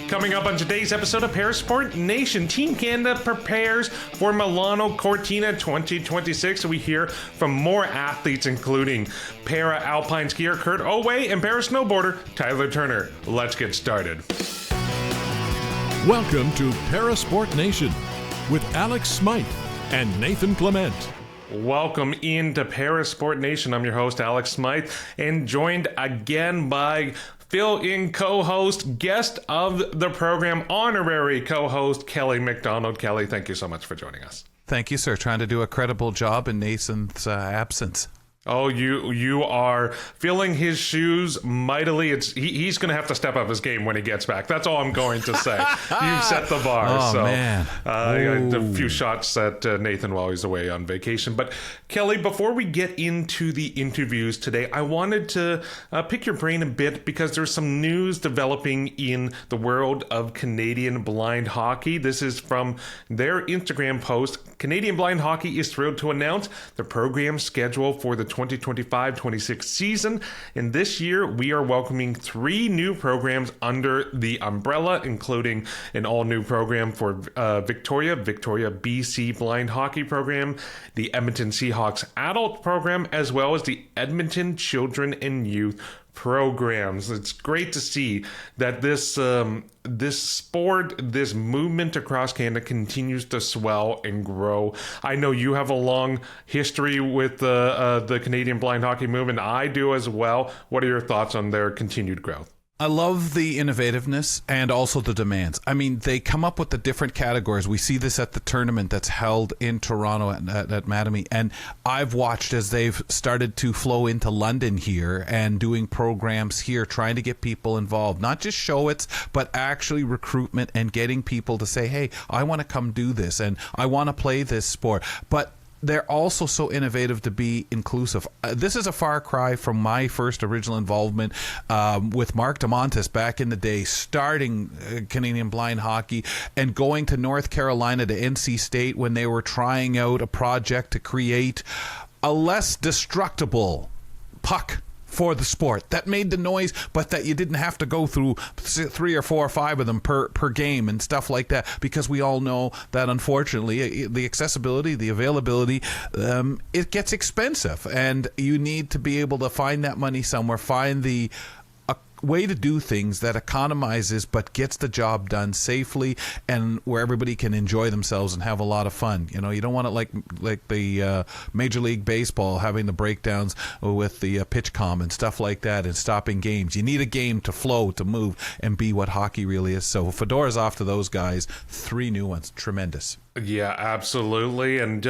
Coming up on today's episode of ParaSport Nation, Team Canada prepares for Milano Cortina 2026. We hear from more athletes, including para-alpine skier Kurt Oatway and para-snowboarder Tyler Turner. Let's get started. Welcome to ParaSport Nation with Alex Smyth and Nathan Clement. Welcome into ParaSport Nation. I'm your host, Alex Smyth, and joined again by fill-in co-host, guest of the program, honorary co-host, Kelly MacDonald. Kelly, thank you so much for joining us. Thank you, sir. Trying to do a credible job in Nathan's absence. Oh, you are filling his shoes mightily. He's going to have to step up his game when he gets back. That's all I'm going to say. You've set the bar. Oh, so, man. A few shots at Nathan while he's away on vacation. But Kelly, before we get into the interviews today, I wanted to pick your brain a bit because there's some news developing in the world of Canadian blind hockey. This is from their Instagram post. Canadian Blind Hockey is thrilled to announce the program schedule for the 2025-26 season. And this year, we are welcoming 3 new programs under the umbrella, including an all-new program for Victoria BC Blind Hockey Program, the Edmonton Seahawks Adult Program, as well as the Edmonton Children and Youth programs. It's great to see that this sport, this movement across Canada continues to swell and grow. I know you have a long history with the Canadian blind hockey movement. I do as well. What are your thoughts on their continued growth? I love the innovativeness and also the demands. I mean, they come up with the different categories. We see this at the tournament that's held in Toronto at Mattamy. And I've watched as they've started to flow into London here and doing programs here, trying to get people involved. Not just show-its, but actually recruitment and getting people to say, hey, I want to come do this and I want to play this sport. But they're also so innovative to be inclusive. This is a far cry from my first original involvement with Mark DeMontis back in the day, starting Canadian blind hockey and going to North Carolina to NC State when they were trying out a project to create a less destructible puck for the sport that made the noise, but that you didn't have to go through 3 or 4 or 5 of them per game and stuff like that, because we all know that unfortunately the accessibility, the availability, it gets expensive, and you need to be able to find that money somewhere, find the way to do things that economizes but gets the job done safely and where everybody can enjoy themselves and have a lot of fun. You know, you don't want it like the Major League Baseball having the breakdowns with the pitch comm and stuff like that and stopping games. You need a game to flow, to move, and be what hockey really is. So Fedora's off to those guys. 3 new ones. Tremendous. Yeah, absolutely. And,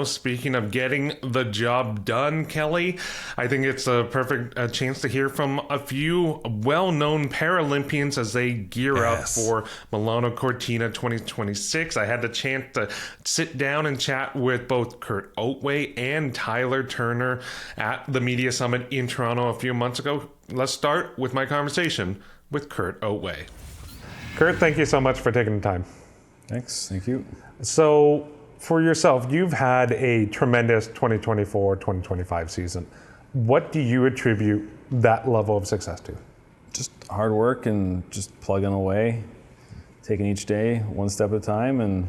speaking of getting the job done, Kelly, I think it's a perfect chance to hear from a few well-known Paralympians as they gear up for Milano Cortina 2026. I had the chance to sit down and chat with both Kurt Oatway and Tyler Turner at the Media Summit in Toronto a few months ago. Let's start with my conversation with Kurt Oatway. Kurt, thank you so much for taking the time. Thanks. Thank you. So for yourself, you've had a tremendous 2024-2025 season. What do you attribute that level of success to? Just hard work and just plugging away, taking each day one step at a time, and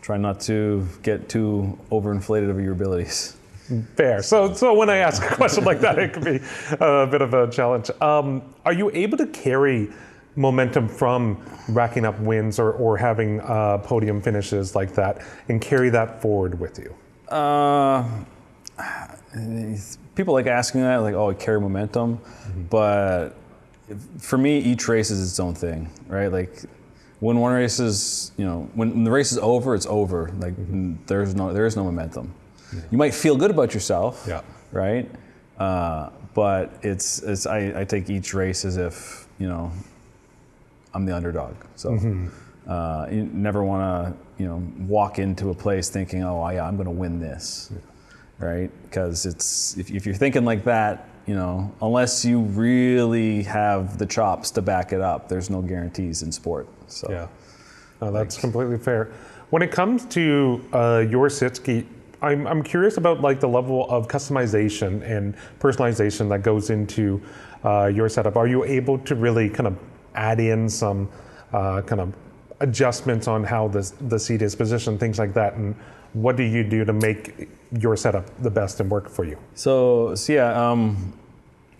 try not to get too overinflated of your abilities. Fair. So when I ask a question like that, it could be a bit of a challenge. Are you able to carry momentum from racking up wins or having podium finishes like that and carry that forward with you? People like asking that, like, oh, I carry momentum. But for me, each race is its own thing, right? Like when one race is, when the race is over, it's over. Like there is no momentum. Yeah. You might feel good about yourself, right? But I take each race as if, I'm the underdog. So you never want to, walk into a place thinking, oh, yeah, I'm going to win this, right? Because if you're thinking like that, unless you really have the chops to back it up, there's no guarantees in sport. So yeah, no, that's completely fair. When it comes to your sit ski, I'm curious about like the level of customization and personalization that goes into your setup. Are you able to really kind of add in some kind of adjustments on how the seat is positioned, things like that. And what do you do to make your setup the best and work for you? So yeah,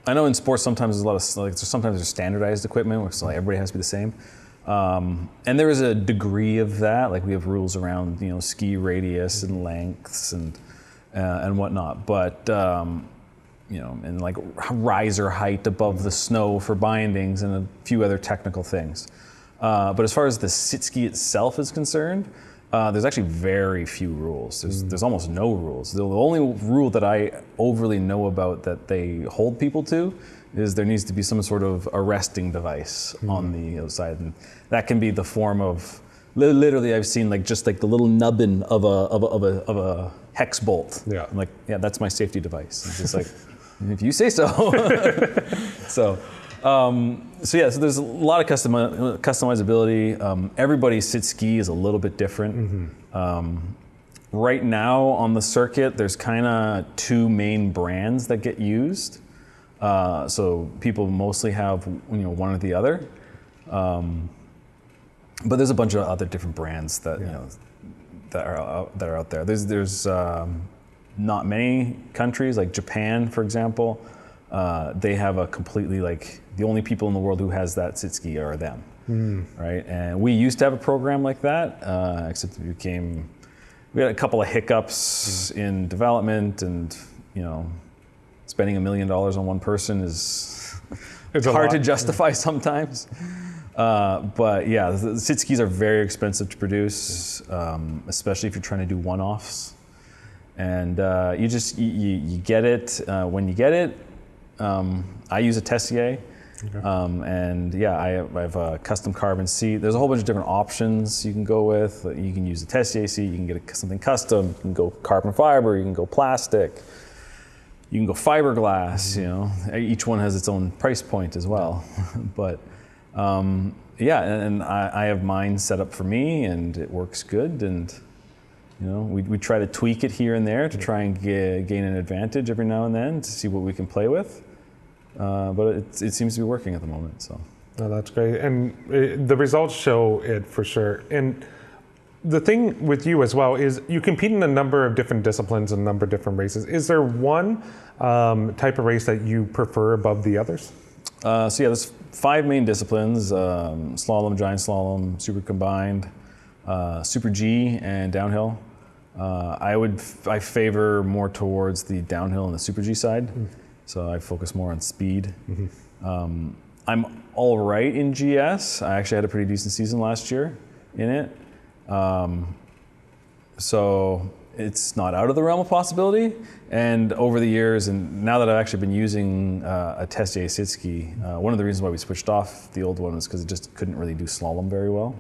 I know in sports sometimes there's a lot of sometimes there's standardized equipment where so everybody has to be the same, and there is a degree of that. Like we have rules around ski radius and lengths and whatnot, but and like riser height above the snow for bindings and a few other technical things. But as far as the sit ski itself is concerned, there's actually very few rules. There's almost no rules. The only rule that I overly know about that they hold people to is there needs to be some sort of arresting device on the outside, and that can be the form of literally I've seen just the little nubbin of a hex bolt. Yeah. I'm like, yeah, that's my safety device. It's just like, if you say so. So there's a lot of customizability. Everybody's sit ski is a little bit different. Right now on the circuit, there's kind of two main brands that get used. So people mostly have one or the other. But there's a bunch of other different brands that that are out there. There's not many countries like Japan, for example. They have a completely the only people in the world who has that sit ski are them, right? And we used to have a program like that, except we had a couple of hiccups in development, and spending $1 million on one person is hard to justify sometimes. But yeah, the sit skis are very expensive to produce, especially if you're trying to do one-offs. And you get it when you get it. I use a Tessier, and yeah, I have a custom carbon seat. There's a whole bunch of different options you can go with. You can use a Tessier seat, you can get something custom, you can go carbon fiber, you can go plastic, you can go fiberglass, each one has its own price point as well. But and I have mine set up for me, and it works good, and we try to tweak it here and there to try and gain an advantage every now and then to see what we can play with. But it seems to be working at the moment. So. Oh, that's great. And the results show it for sure. And the thing with you as well is you compete in a number of different disciplines and a number of different races. Is there one type of race that you prefer above the others? There's 5 main disciplines: slalom, giant slalom, super combined, super G, and downhill. I favor more towards the downhill and the super G side, so I focus more on speed. I'm all right in GS. I actually had a pretty decent season last year in it, so it's not out of the realm of possibility. And over the years, and now that I've actually been using a Tessier sit ski, one of the reasons why we switched off the old one was because it just couldn't really do slalom very well.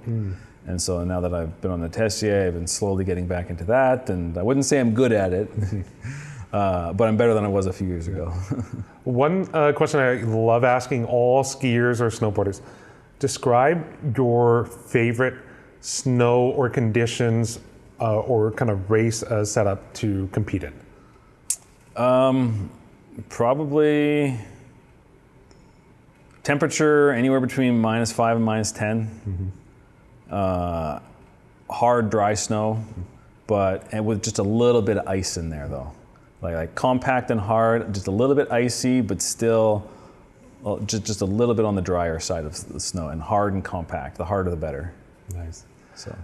And so now that I've been on the Tessier, I've been slowly getting back into that, and I wouldn't say I'm good at it, but I'm better than I was a few years ago. One question I love asking all skiers or snowboarders: describe your favorite snow or conditions or kind of race setup to compete in. Probably temperature anywhere between -5 and -10. Hard, dry snow, and with just a little bit of ice in there, though. Like compact and hard, just a little bit icy, but still just a little bit on the drier side of the snow, and hard and compact. The harder, the better. Nice. So,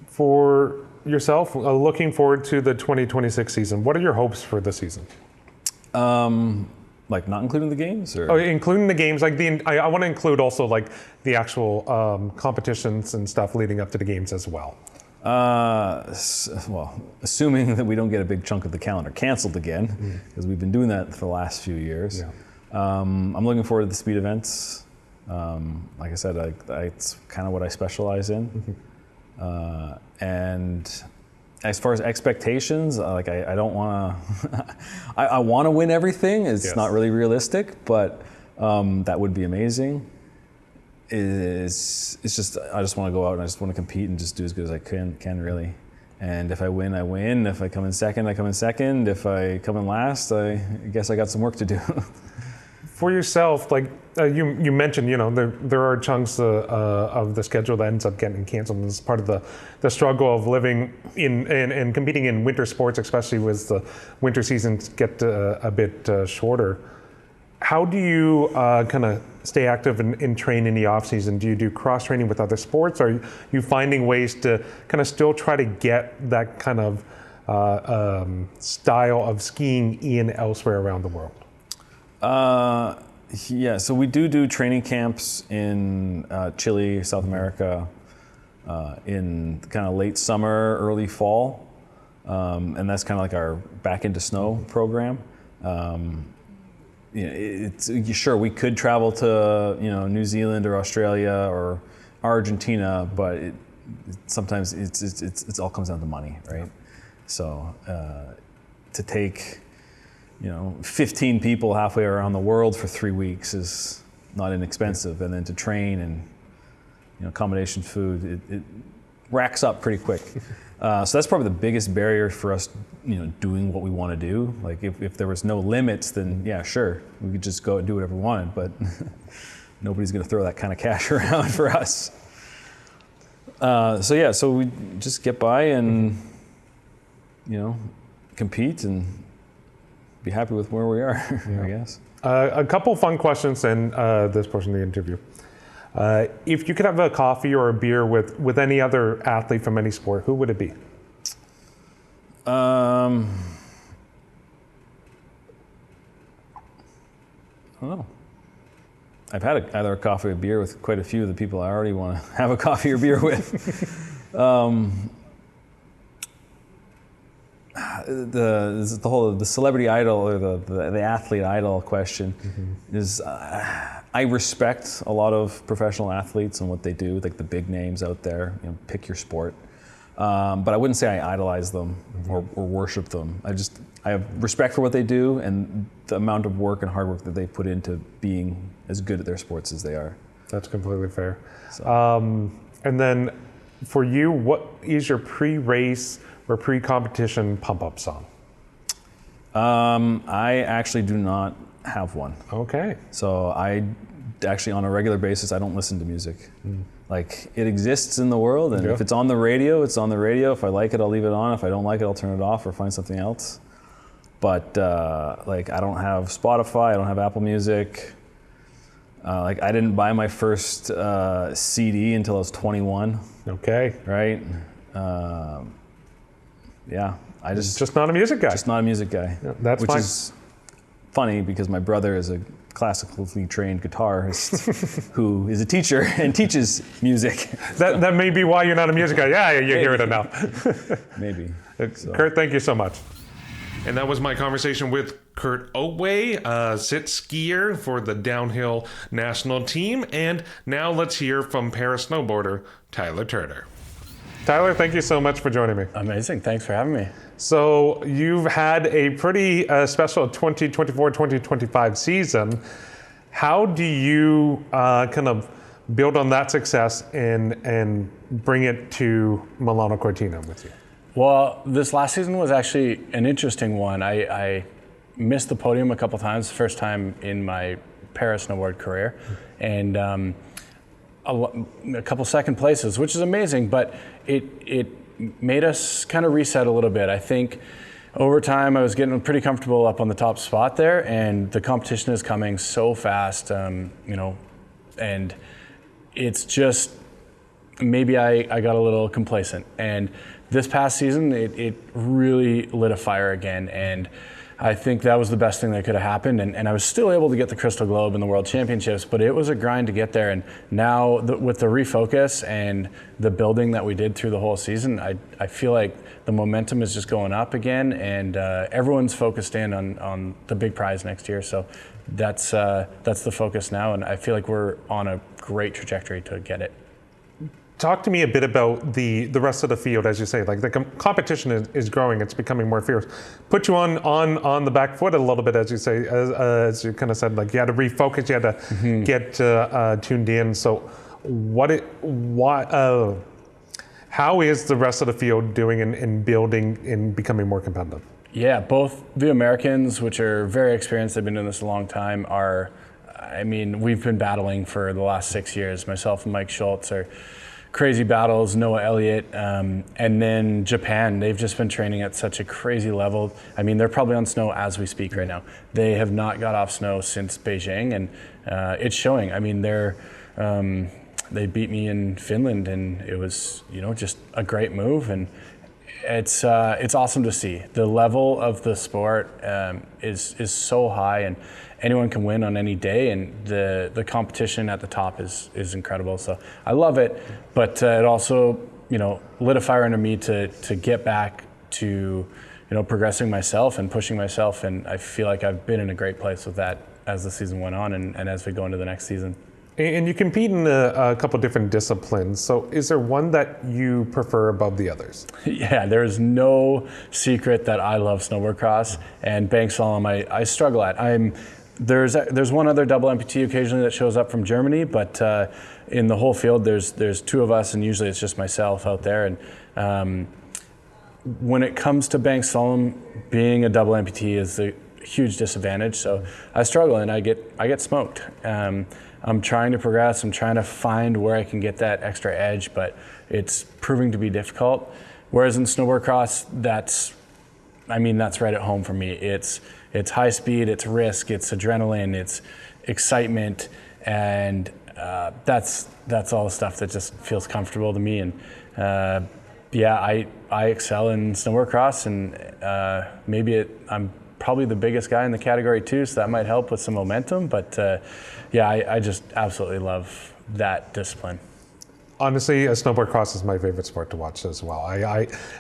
for yourself, looking forward to the 2026 season, what are your hopes for the season? Like not including the games, or including the games. Like I want to include also like the actual competitions and stuff leading up to the games as well. Well, assuming that we don't get a big chunk of the calendar canceled again, because we've been doing that for the last few years. Yeah. I'm looking forward to the speed events. Like I said, it's kind of what I specialize in. And as far as expectations, I don't want to. I want to win everything. It's not really realistic, but that would be amazing. It's just I just want to go out and I just want to compete and just do as good as I can really. And if I win, I win. If I come in second, I come in second. If I come in last, I guess I got some work to do. For yourself, like you mentioned, there are chunks of the schedule that ends up getting canceled, and it's part of the struggle of living in and competing in winter sports, especially as the winter seasons get a bit shorter. How do you kind of stay active and train in the off season? Do you do cross training with other sports? Are you finding ways to kind of still try to get that kind of style of skiing in elsewhere around the world? Yeah, so we do training camps in Chile, South America, in kind of late summer, early fall, and that's kind of like our back into snow program. Sure, we could travel to New Zealand or Australia or Argentina, but sometimes it all comes down to money, right? So to take 15 people halfway around the world for 3 weeks is not inexpensive, and then to train and accommodation, food, it racks up pretty quick. So that's probably the biggest barrier for us, doing what we want to do. Like if there was no limits, then yeah, sure, we could just go and do whatever we wanted, but nobody's going to throw that kind of cash around for us. So we just get by and, compete and be happy with where we are, I guess. A couple fun questions in this portion of the interview. If you could have a coffee or a beer with any other athlete from any sport, who would it be? I don't know. I've had either a coffee or a beer with quite a few of the people I already want to have a coffee or beer with. The celebrity idol or the athlete idol question is I respect a lot of professional athletes and what they do, like the big names out there. Pick your sport, but I wouldn't say I idolize them or worship them. I have respect for what they do and the amount of work and hard work that they put into being as good at their sports as they are. That's completely fair. So. And then for you, what is your pre-race or pre-competition pump-up song? I actually do not have one. Okay. So I actually, on a regular basis, I don't listen to music. Like, it exists in the world, and if it's on the radio, it's on the radio. If I like it, I'll leave it on. If I don't like it, I'll turn it off or find something else. But I don't have Spotify, I don't have Apple Music. I didn't buy my first CD until I was 21. Okay. Right? I just not a music guy. Just not a music guy. Yeah, that's which fine. Is funny because my brother is a classically trained guitarist who is a teacher and teaches music. That may be why you're not a music guy. Yeah, you hear it enough. Maybe. So. Kurt, thank you so much. And that was my conversation with Kurt Oatway, sit skier for the downhill national team. And now let's hear from para-snowboarder Tyler Turner. Tyler, thank you so much for joining me. Amazing. Thanks for having me. So you've had a pretty special 2024-2025 season. How do you kind of build on that success and bring it to Milano Cortina with you? Well, this last season was actually an interesting one. I missed the podium a couple times, the first time in my para-snowboard career, and a couple second places, which is amazing, but it made us kind of reset a little bit. I think over time I was getting pretty comfortable up on the top spot there, and the competition is coming so fast, and it's just, maybe I got a little complacent. And this past season, it really lit a fire again, and I think that was the best thing that could have happened. And I was still able to get the Crystal Globe in the World Championships, but it was a grind to get there. And now with the refocus and the building that we did through the whole season, I feel like the momentum is just going up again, and everyone's focused in on the big prize next year. So that's the focus now, and I feel like we're on a great trajectory to get it. Talk to me a bit about the rest of the field, as you say. Like, the competition is growing; it's becoming more fierce. Put you on the back foot a little bit, as you say, as you kind of said. Like, you had to refocus, you had to get tuned in. So, how is the rest of the field doing in building and becoming more competitive? Yeah, both the Americans, which are very experienced, they've been doing this a long time, are I mean, we've been battling for the last 6 years. Myself and Mike Schultz are crazy battles, Noah Elliott, and then Japan. They've just been training at such a crazy level. I mean, they're probably on snow as we speak right now. They have not got off snow since Beijing, and it's showing. I mean, they beat me in Finland, and it was, just a great move, and it's awesome to see. The level of the sport is so high, and anyone can win on any day, and the competition at the top is incredible. So I love it, but it also lit a fire under me to get back to progressing myself and pushing myself, and I feel like I've been in a great place with that as the season went on and as we go into the next season. And you compete in a couple different disciplines. So is there one that you prefer above the others? Yeah, there's no secret that I love snowboard cross, and bank slalom I struggle at. There's one other double amputee occasionally that shows up from Germany, but in the whole field there's two of us, and usually it's just myself out there. And when it comes to bank slalom, being a double amputee is a huge disadvantage. So I struggle and I get smoked. I'm trying to progress. I'm trying to find where I can get that extra edge, but it's proving to be difficult. Whereas in snowboard cross, that's right at home for me. It's high speed, it's risk, it's adrenaline, it's excitement, and that's all the stuff that just feels comfortable to me. And I excel in snowboard cross, and I'm probably the biggest guy in the category too, so that might help with some momentum. But I just absolutely love that discipline. Honestly, snowboard cross is my favorite sport to watch as well.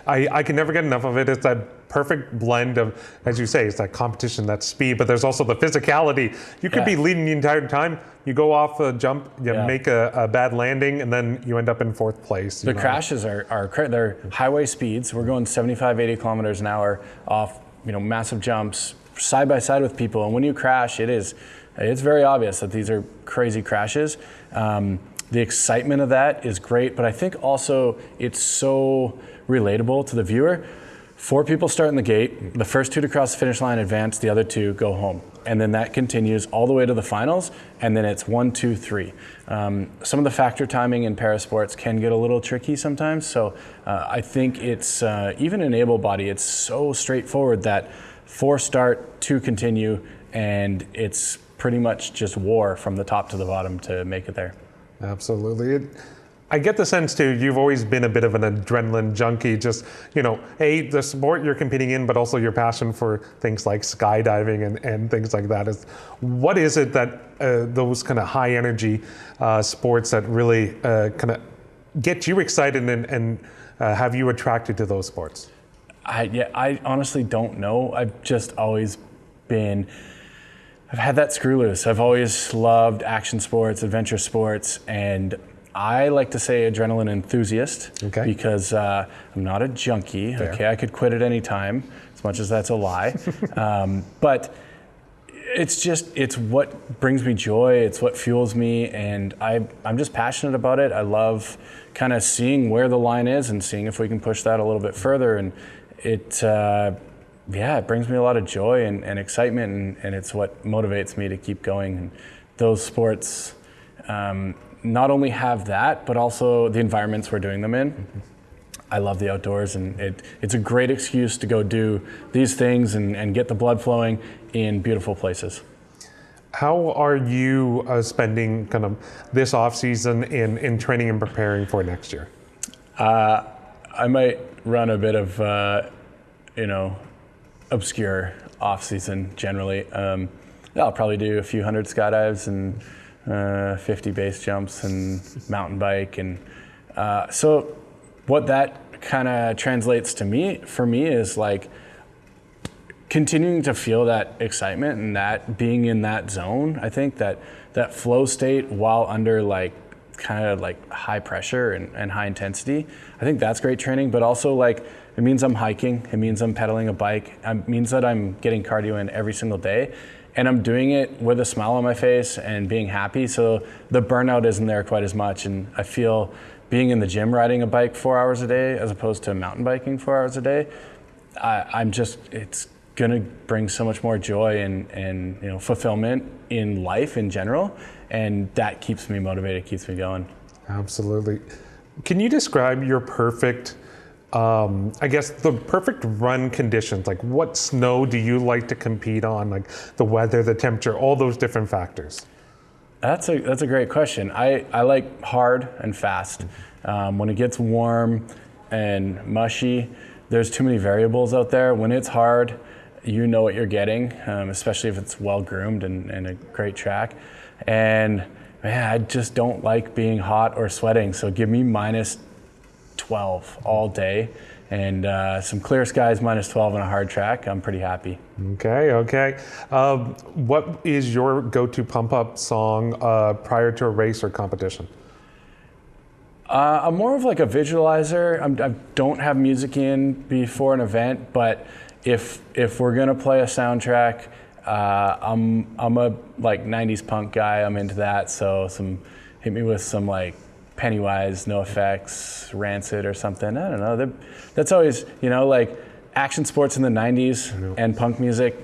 I can never get enough of it. It's that perfect blend of, as you say, it's that competition, that speed, but there's also the physicality. You could be leading the entire time. You go off a jump, you make a bad landing, and then you end up in fourth place. The crashes they're highway speeds. We're going 75, 80 kilometers an hour off, massive jumps side by side with people. And when you crash, it's very obvious that these are crazy crashes. The excitement of that is great, but I think also it's so relatable to the viewer. 4 people start in the gate, the first 2 to cross the finish line advance, the other 2 go home. And then that continues all the way to the finals, and then it's 1, 2, 3. Some of the factor timing in parasports can get a little tricky sometimes, so I think it's, even in able body, it's so straightforward that 4 start, 2 continue, and it's pretty much just war from the top to the bottom to make it there. Absolutely. I get the sense too, you've always been a bit of an adrenaline junkie, just, the sport you're competing in, but also your passion for things like skydiving and things like that. What is it that those kind of high energy sports that really kind of get you excited and have you attracted to those sports? I honestly don't know. I've just always I've had that screw loose. I've always loved action sports, adventure sports, and I like to say adrenaline enthusiast because I'm not a junkie. Fair. Okay, I could quit at any time, as much as that's a lie. But it's what brings me joy. It's what fuels me, and I'm just passionate about it. I love kind of seeing where the line is and seeing if we can push that a little bit further. And it brings me a lot of joy and excitement, and it's what motivates me to keep going. And those sports not only have that, but also the environments we're doing them in. Mm-hmm. I love the outdoors, and it's a great excuse to go do these things and get the blood flowing in beautiful places. How are you spending kind of this off season in training and preparing for next year? I might run a bit of, obscure off season generally. I'll probably do a few hundred skydives and 50 base jumps and mountain bike, and so what that kind of translates to for me is like continuing to feel that excitement and that being in that zone. I think that flow state while under like kind of like high pressure and high intensity, I think that's great training. But also like it means I'm hiking, it means I'm pedaling a bike, it means that I'm getting cardio in every single day. And I'm doing it with a smile on my face and being happy, so the burnout isn't there quite as much. And I feel being in the gym riding a bike 4 hours a day as opposed to mountain biking 4 hours a day, it's going to bring so much more joy and fulfillment in life in general, and that keeps me motivated, keeps me going. Absolutely. Can you describe your perfect, the perfect run conditions? Like, what snow do you like to compete on? Like the weather, the temperature, all those different factors. That's a great question. I like hard and fast. When it gets warm and mushy, there's too many variables out there. When it's hard, you know what you're getting, especially if it's well groomed and a great track. And man, I just don't like being hot or sweating. So give me minus 12 all day, and some clear skies, minus 12 on a hard track. I'm pretty happy. Okay. What is your go-to pump-up song prior to a race or competition? I'm more of like a visualizer. I don't have music in before an event, but if we're gonna play a soundtrack, I'm a like 90s punk guy. I'm into that. So hit me with some like Pennywise, NoFX, Rancid or something. I don't know. That's always, like action sports in the 90s and punk music,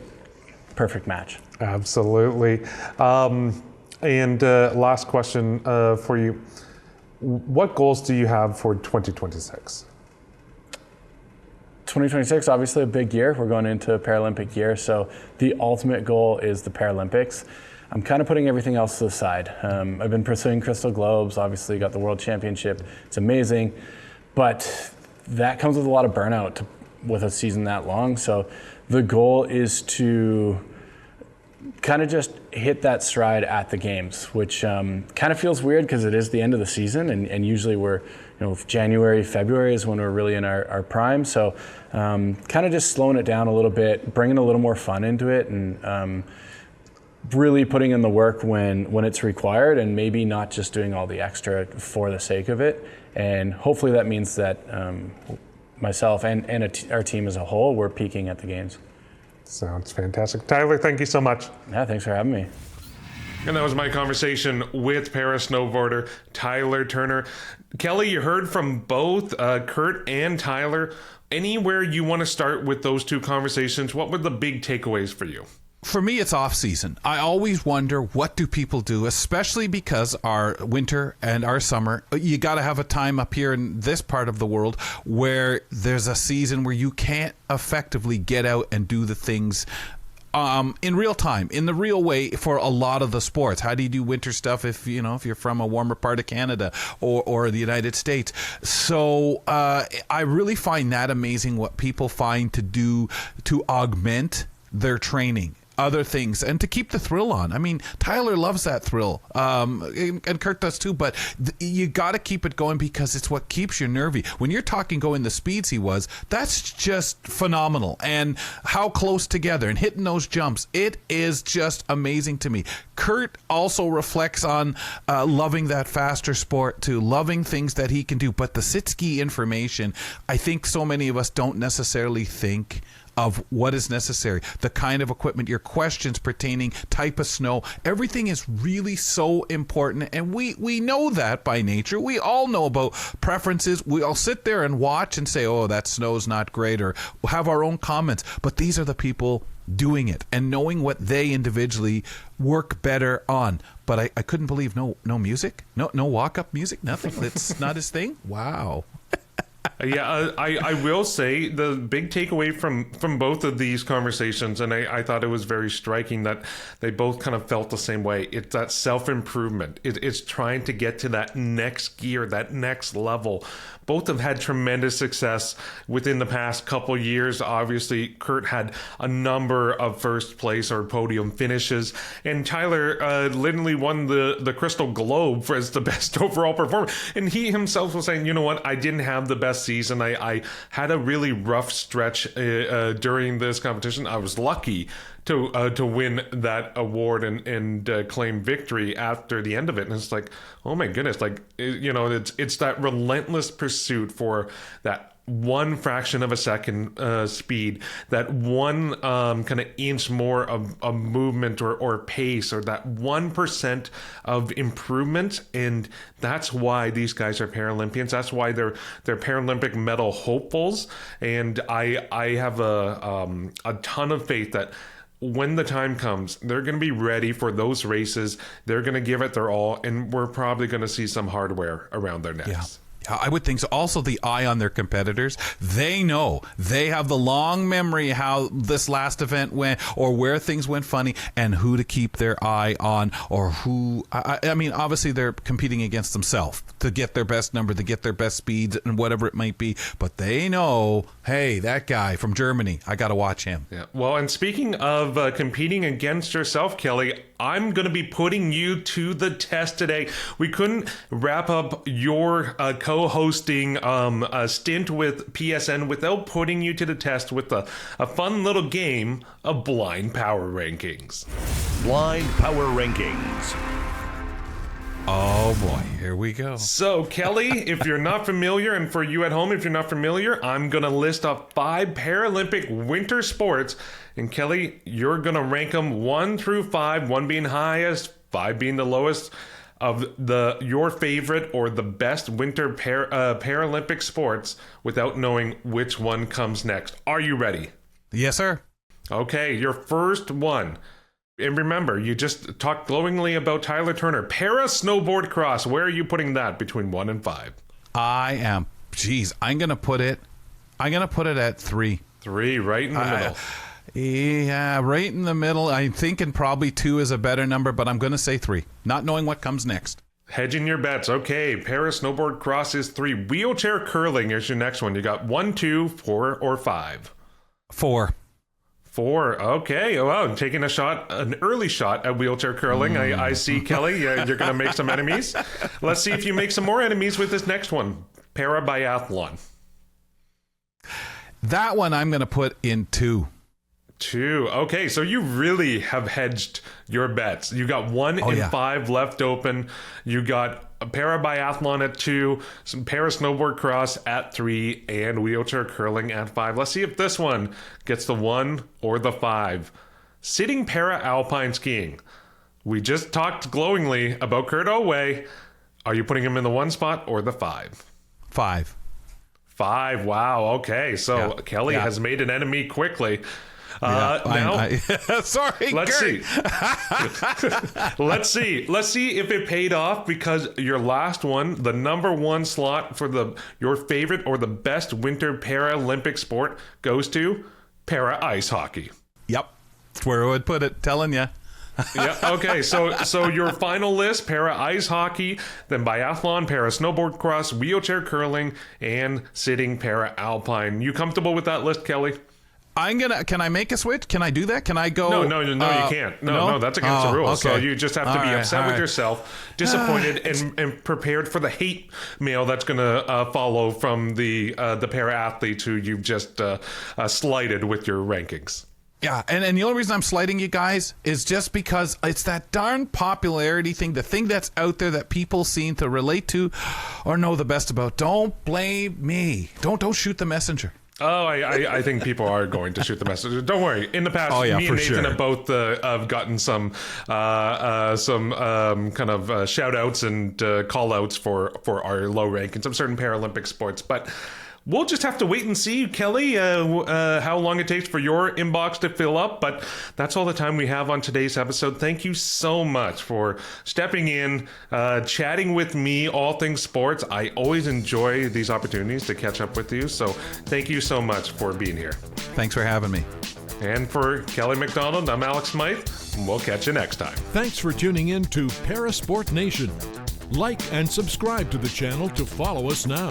perfect match. Absolutely. And last question for you. What goals do you have for 2026? 2026, obviously a big year. We're going into a Paralympic year, so the ultimate goal is the Paralympics. I'm kind of putting everything else to the side. I've been pursuing Crystal Globes, obviously got the World Championship. It's amazing, but that comes with a lot of burnout with a season that long. So the goal is to kind of just hit that stride at the games, which kind of feels weird because it is the end of the season, and usually we're, January, February is when we're really in our prime. So kind of just slowing it down a little bit, bringing a little more fun into it, and really putting in the work when it's required, and maybe not just doing all the extra for the sake of it. And hopefully that means that myself and our team as a whole, we're peaking at the games. Sounds fantastic. Tyler, thank you so much. Yeah, thanks for having me. And that was my conversation with para-snowboarder Tyler Turner. Kelly, you heard from both Kurt and Tyler. Anywhere you want to start with those two conversations, what were the big takeaways for you? For me, it's off season. I always wonder, what do people do, especially because our winter and our summer, you got to have a time up here in this part of the world where there's a season where you can't effectively get out and do the things in real time, in the real way for a lot of the sports. How do you do winter stuff if you're from a warmer part of Canada or the United States? So I really find that amazing, what people find to do to augment their training, other things, and to keep the thrill on. I mean, Tyler loves that thrill, and Kurt does too, but you got to keep it going because it's what keeps you nervy. When you're talking going the speeds he was, that's just phenomenal. And how close together and hitting those jumps, it is just amazing to me. Kurt also reflects on loving that faster sport too, loving things that he can do. But the sit ski information, I think so many of us don't necessarily think of what is necessary, the kind of equipment, your questions pertaining type of snow, everything is really so important, and we know that by nature. We all know about preferences. We all sit there and watch and say, oh, that snow's not great, or we'll have our own comments, but these are the people doing it and knowing what they individually work better on. But I couldn't believe no music, no walk-up music, nothing. It's not his thing. Wow. Yeah, I will say the big takeaway from both of these conversations, and I thought it was very striking that they both kind of felt the same way. It's that self-improvement. It's trying to get to that next gear, that next level. Both have had tremendous success within the past couple years. Obviously, Kurt had a number of first place or podium finishes, and Tyler literally won the Crystal Globe for as the best overall performer. And he himself was saying, you know what, I didn't have the best season. I had a really rough stretch during this competition. I was lucky to win that award and claim victory after the end of it. And it's like, oh my goodness, like, it's that relentless pursuit for that one fraction of a second speed, that one kind of inch more of movement or pace, or that 1% of improvement. And that's why these guys are Paralympians. That's why they're Paralympic medal hopefuls. And I have a ton of faith that when the time comes, they're going to be ready for those races. They're going to give it their all, and we're probably going to see some hardware around their necks. Yeah. I would think so. Also, the eye on their competitors. They know. They have the long memory how this last event went, or where things went funny, and who to keep their eye on, or who... I mean, obviously, they're competing against themselves to get their best number, to get their best speeds, and whatever it might be. But they know, hey, that guy from Germany, I got to watch him. Yeah. Well, and speaking of competing against yourself, Kelly, I'm going to be putting you to the test today. We couldn't wrap up your co-hosting stint with PSN without putting you to the test with a fun little game of Blind Power Rankings. Blind Power Rankings. Oh boy, here we go. So, Kelly, if you're not familiar, and for you at home, if you're not familiar, I'm going to list off 5 Paralympic winter sports. And Kelly, you're going to rank them 1 through 5, 1 being highest, 5 being the lowest, of your favorite or the best winter Paralympic sports without knowing which one comes next. Are you ready? Yes, sir. Okay, your first one. And remember, you just talked glowingly about Tyler Turner. Para-snowboard cross. Where are you putting that between 1 and 5? I'm going to put it at 3. 3, right in the middle. Yeah, right in the middle. I'm thinking probably 2 is a better number, but I'm going to say 3, not knowing what comes next. Hedging your bets. Okay, para-snowboard cross is 3. Wheelchair curling is your next one. You got 1, 2, 4, or 5? 4. 4. Okay. Well, taking an early shot at wheelchair curling. I see, Kelly. You're going to make some enemies. Let's see if you make some more enemies with this next one. Para-biathlon. That one I'm going to put in 2. 2. Okay, so you really have hedged your bets. You got 1 and 5 left open. You got a para-biathlon at 2, some para-snowboard cross at 3, and wheelchair curling at 5. Let's see if this one gets the 1 or the 5. Sitting para-alpine skiing. We just talked glowingly about Kurt Oatway. Are you putting him in the 1 spot or the 5? 5. 5. Wow. Okay, so Kelly has made an enemy quickly. Sorry, let's see. Let's see if it paid off, because your last one, the number 1 slot for your favorite or the best winter Paralympic sport, goes to para ice hockey. Yep, that's where I would put it. Telling you. Yeah. Okay. So your final list: para ice hockey, then biathlon, para snowboard cross, wheelchair curling, and sitting para alpine. You comfortable with that list, Kelly? Can I make a switch? Can I do that? Can I go? No, you can't. No, that's against the rules. Okay. So you just have to be upset with yourself, disappointed, and prepared for the hate mail that's going to follow from the para athletes who you've just slighted with your rankings. Yeah, and the only reason I'm slighting you guys is just because it's that darn popularity thing, the thing that's out there that people seem to relate to or know the best about. Don't blame me. Don't shoot the messenger. Oh, I think people are going to shoot the messenger. Don't worry. In the past, me and Nathan have both have gotten some kind of shout outs and call outs for our low rankings of certain Paralympic sports. But we'll just have to wait and see, Kelly, how long it takes for your inbox to fill up. But that's all the time we have on today's episode. Thank you so much for stepping in, chatting with me, all things sports. I always enjoy these opportunities to catch up with you. So thank you so much for being here. Thanks for having me. And for Kelly MacDonald, I'm Alex Smyth. We'll catch you next time. Thanks for tuning in to ParaSport Nation. Like and subscribe to the channel to follow us now.